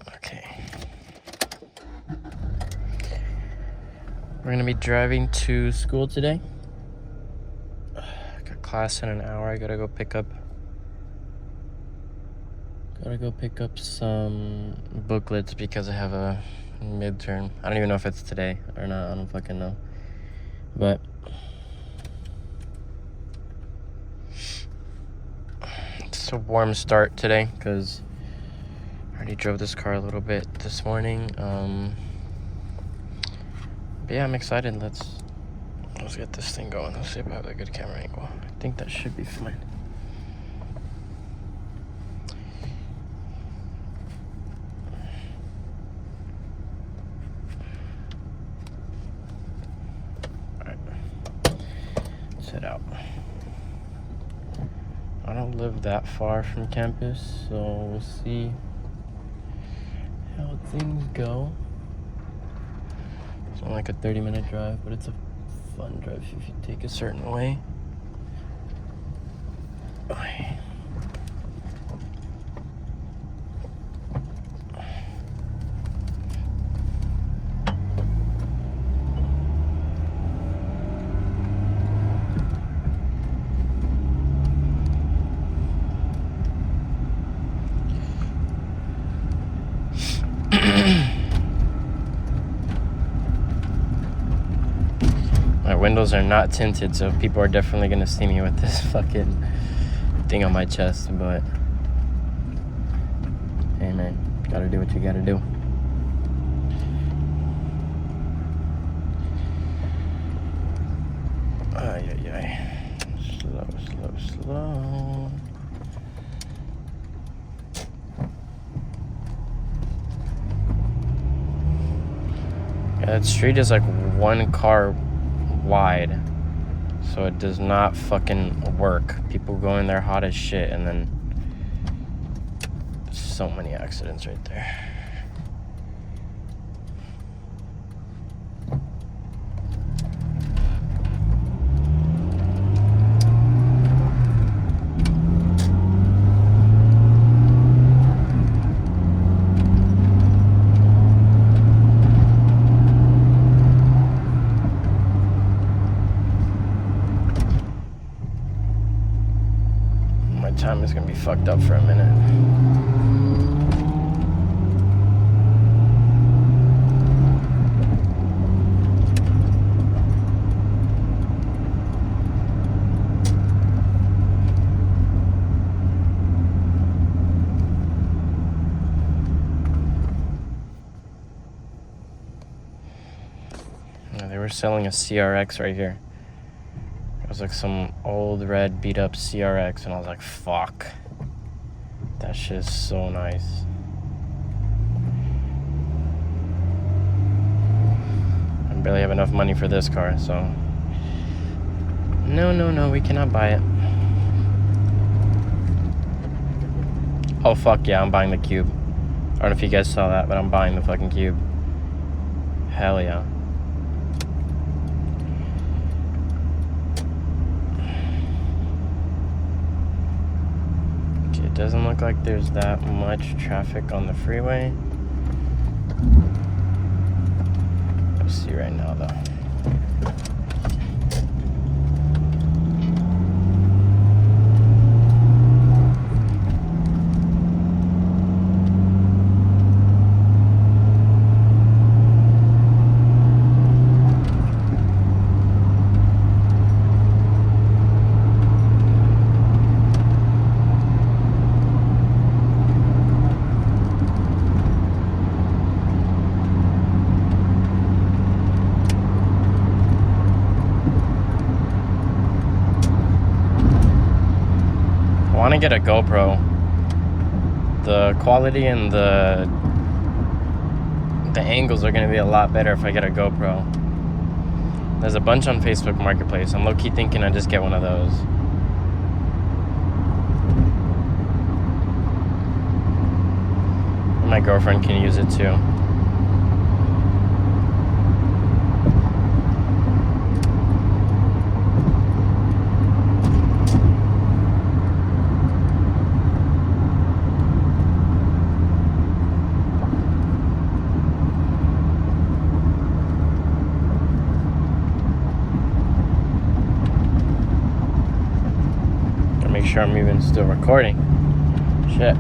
Okay. We're gonna be driving to school today. Got class in an hour. I gotta go pick up some booklets because I have a midterm. I don't even know if it's today or not. I don't fucking know. But it's a warm start today because I already drove this car a little bit this morning. But yeah, I'm excited. Let's get this thing going. Let's see if I have a good camera angle. I think that should be fine. Alright. Let's head out. I don't live that far from campus, so we'll see how things go. It's only like a 30-minute drive, but it's a fun drive if you take a certain way. My windows are not tinted, so people are definitely gonna see me with this fucking thing on my chest, but hey man, gotta do what you gotta do. Ay, ay, ay. Slow, slow, slow. Yeah, that street is like one car wide, so it does not fucking work. People go in there hot as shit, and then so many accidents right there. Time is gonna be fucked up for a minute. Yeah, they were selling a CRX right here. It was like some old red beat up CRX, and I was like, fuck. That shit is so nice. I barely have enough money for this car, so. No, we cannot buy it. Oh, fuck yeah, I'm buying the Cube. I don't know if you guys saw that, but I'm buying the fucking Cube. Hell yeah. Doesn't look like there's that much traffic on the freeway. Let's see right now though. I want to get a GoPro. The quality and the angles are going to be a lot better if I get a GoPro. There's a bunch on Facebook Marketplace. I'm low-key thinking I just get one of those. My girlfriend can use it too. sure I'm even still recording. Shit.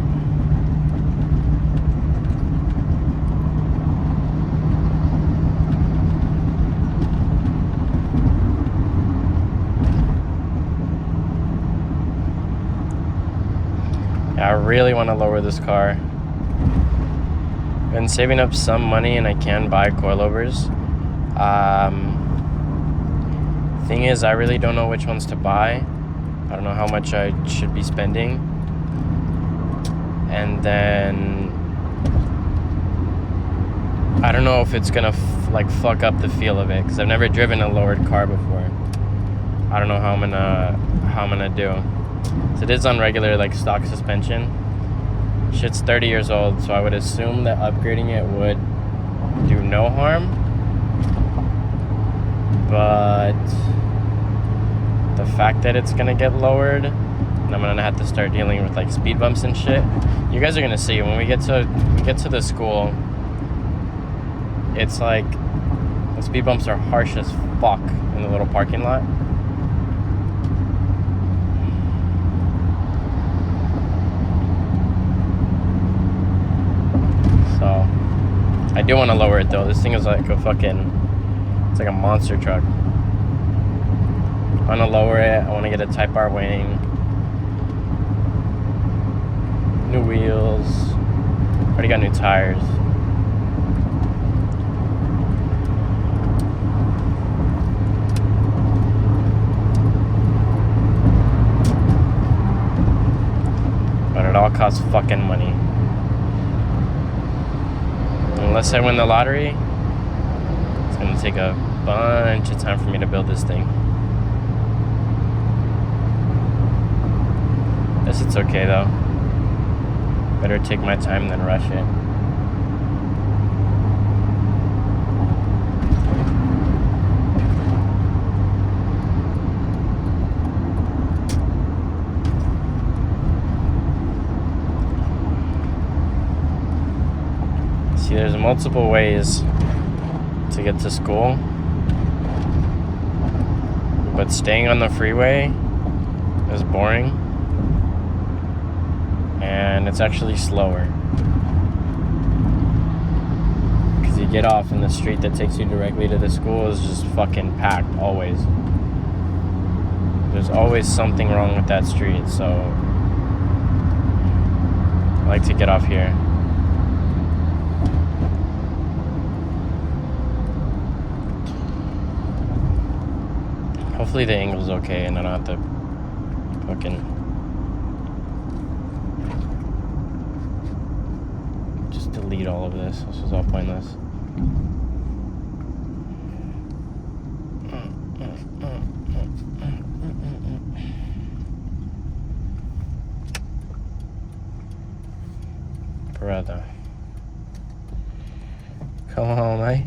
I really want to lower this car. Been saving up some money and I can buy coilovers. Thing is, I really don't know which ones to buy. I don't know how much I should be spending. And then I don't know if it's gonna fuck up the feel of it, because I've never driven a lowered car before. I don't know how I'm gonna do. So it is on regular stock suspension. Shit's 30 years old, so I would assume that upgrading it would do no harm. But the fact that it's gonna get lowered and I'm gonna have to start dealing with speed bumps and shit. You guys are gonna see when we get to the school. It's the speed bumps are harsh as fuck in the little parking lot. So I do want to lower it though. This thing is it's like a monster truck. I want to lower it. I want to get a Type R wing, new wheels. Already got new tires. But it all costs fucking money. Unless I win the lottery, it's gonna take a bunch of time for me to build this thing. Guess it's okay though. Better take my time than rush it. See, there's multiple ways to get to school, but staying on the freeway is boring, and it's actually slower because you get off and the street that takes you directly to the school is just fucking packed always. There's always something wrong with that street, so I like to get off here. Hopefully the angle's okay and I don't have to fucking just delete all of this. This was all pointless. Brother. Come on, mate.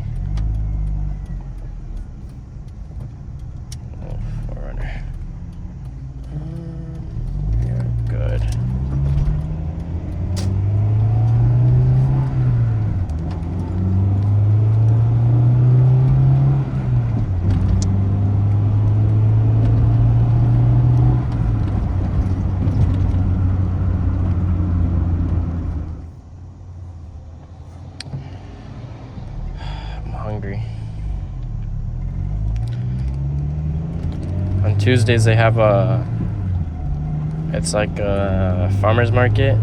On Tuesdays they have it's like a farmer's market.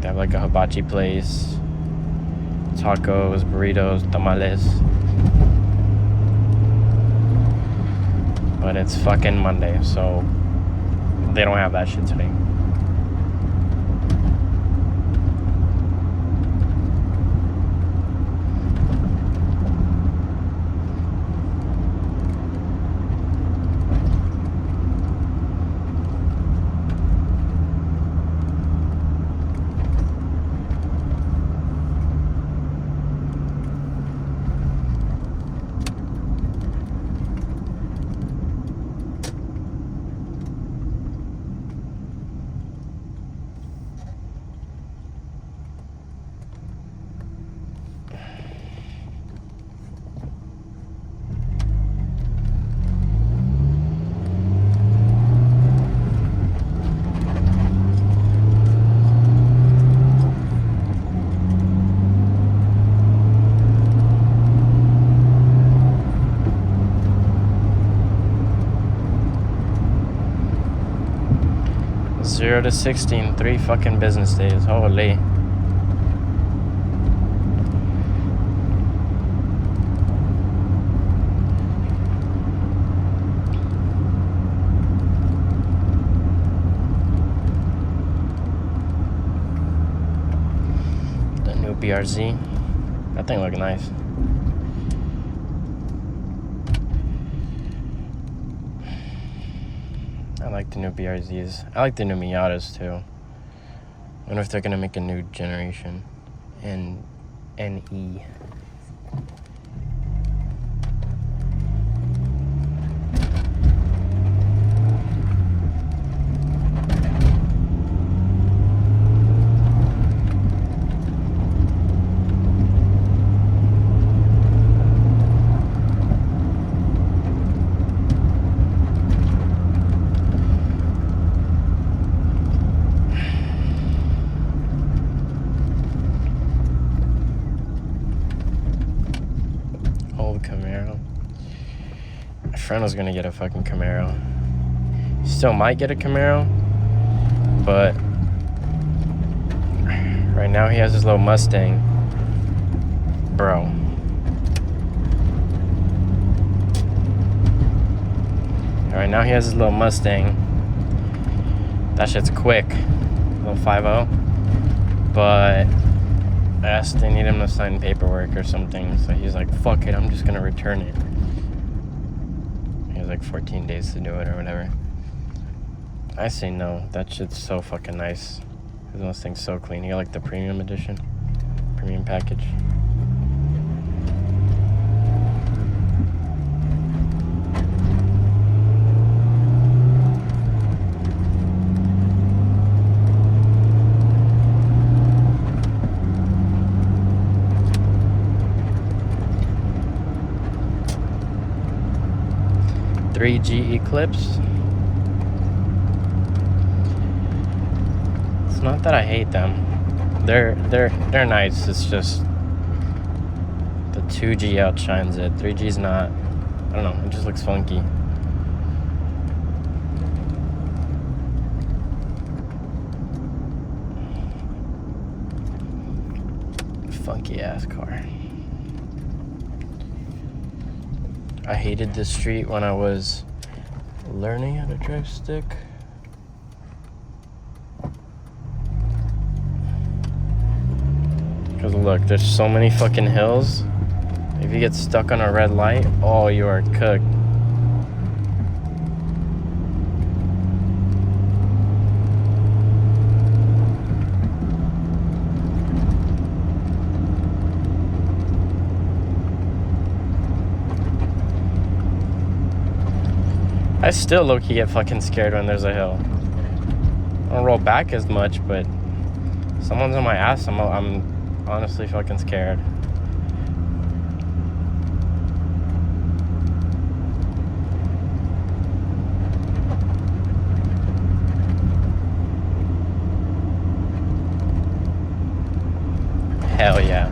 They have a hibachi place, tacos, burritos, tamales. But it's fucking Monday, so they don't have that shit today. 0 to 60 in 3 fucking business days. Holy. The new BRZ. That thing look nice. I like the new BRZs. I like the new Miatas too. I wonder if they're gonna make a new generation. NE. Camaro. My friend was gonna get a fucking Camaro. Still might get a Camaro, but right now he has his little Mustang. Bro. Right now he has his little Mustang. That shit's quick. Little 5.0. But I asked, they need him to sign paperwork or something, so he's like, fuck it, I'm just gonna return it. He has like 14 days to do it or whatever. I say no, that shit's so fucking nice. His Mustang's so clean. He got like the premium edition, premium package. G Eclipse. It's not that I hate them. They're nice. It's just the 2G outshines it. 3G's not. I don't know. It just looks funky. Funky ass car. I hated this street when I was learning how to drive stick. Because look, there's so many fucking hills. If you get stuck on a red light, oh, you are cooked. I still low-key get fucking scared when there's a hill. I don't roll back as much, but someone's on my ass, I'm honestly fucking scared. Hell yeah.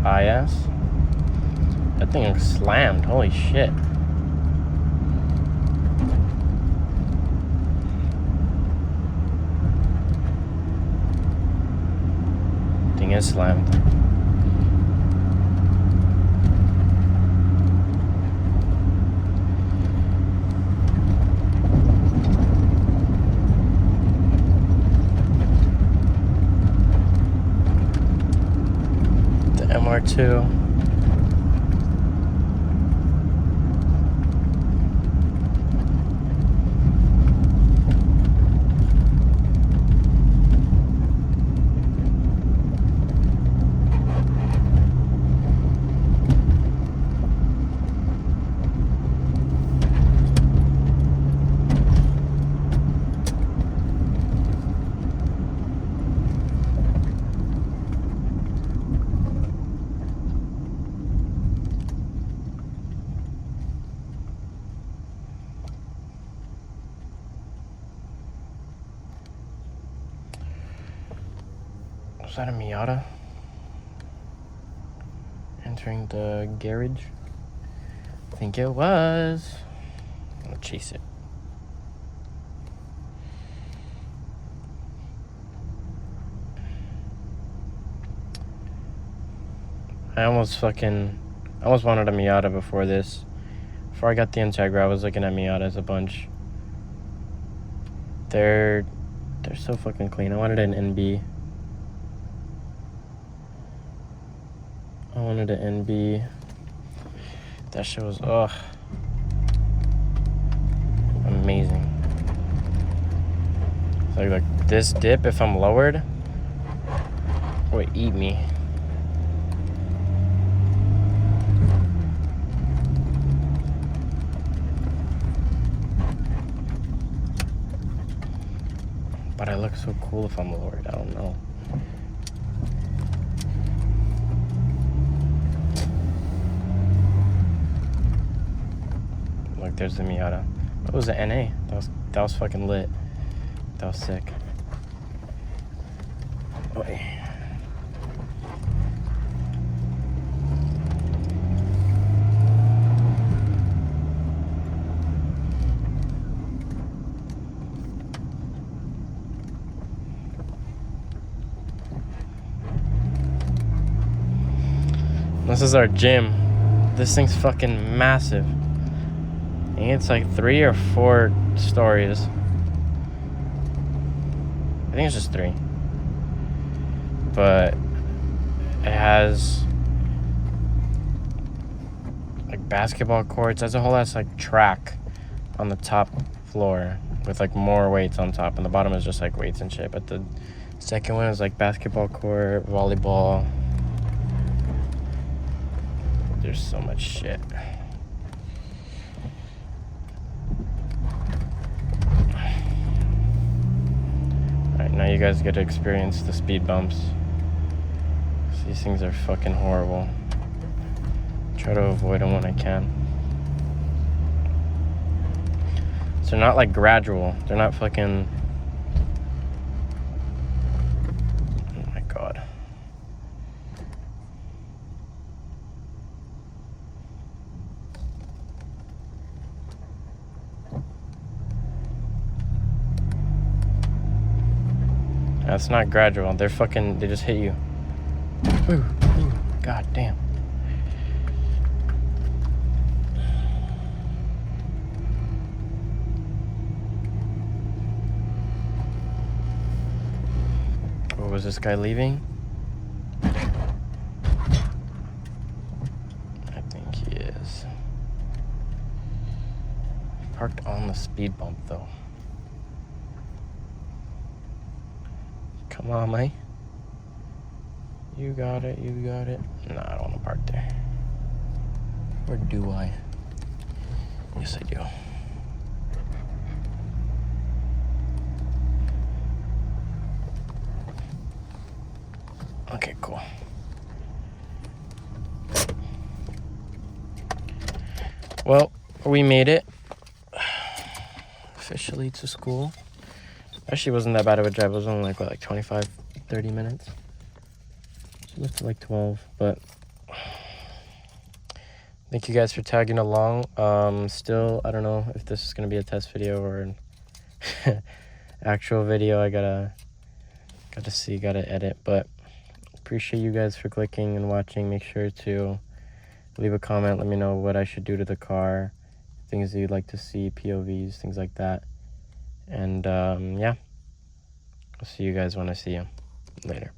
IS. That thing is slammed. Holy shit. Thing is slammed. MR2. that a Miata? Entering the garage? I think it was. I'm gonna chase it. I almost wanted a Miata before this. Before I got the Integra, I was looking at Miatas a bunch. They're so fucking clean. I wanted an NB. That shit was, ugh. Amazing. So like this dip, if I'm lowered, would eat me. But I look so cool if I'm lowered. I don't know. Look, there's the Miata. That was an NA. That was fucking lit. That was sick. Boy. This is our gym. This thing's fucking massive. I think it's like 3 or 4 stories. I think it's just 3. But it has like basketball courts. As a whole, has like track on the top floor with like more weights on top, and the bottom is just like weights and shit. But the second one is like basketball court, volleyball. There's so much shit. Alright, now you guys get to experience the speed bumps. These things are fucking horrible. Try to avoid them when I can. So they're not like gradual. They're not fucking... Oh my god. That's not gradual. They're fucking, they just hit you. Ooh, god damn. Oh, was this guy leaving? I think he is. Parked on the speed bump though. Come on, mate. You got it, you got it. Nah, I don't want to park there. Or do I? Yes, I do. Okay, cool. Well, we made it. Officially to school. Actually, wasn't that bad of a drive. It was only like, what, like 25, 30 minutes? So left at like 12, but thank you guys for tagging along. Still, I don't know if this is going to be a test video or an actual video. I gotta edit, but appreciate you guys for clicking and watching. Make sure to leave a comment. Let me know what I should do to the car, things that you'd like to see, POVs, things like that. And yeah, I'll see you guys when I see you later.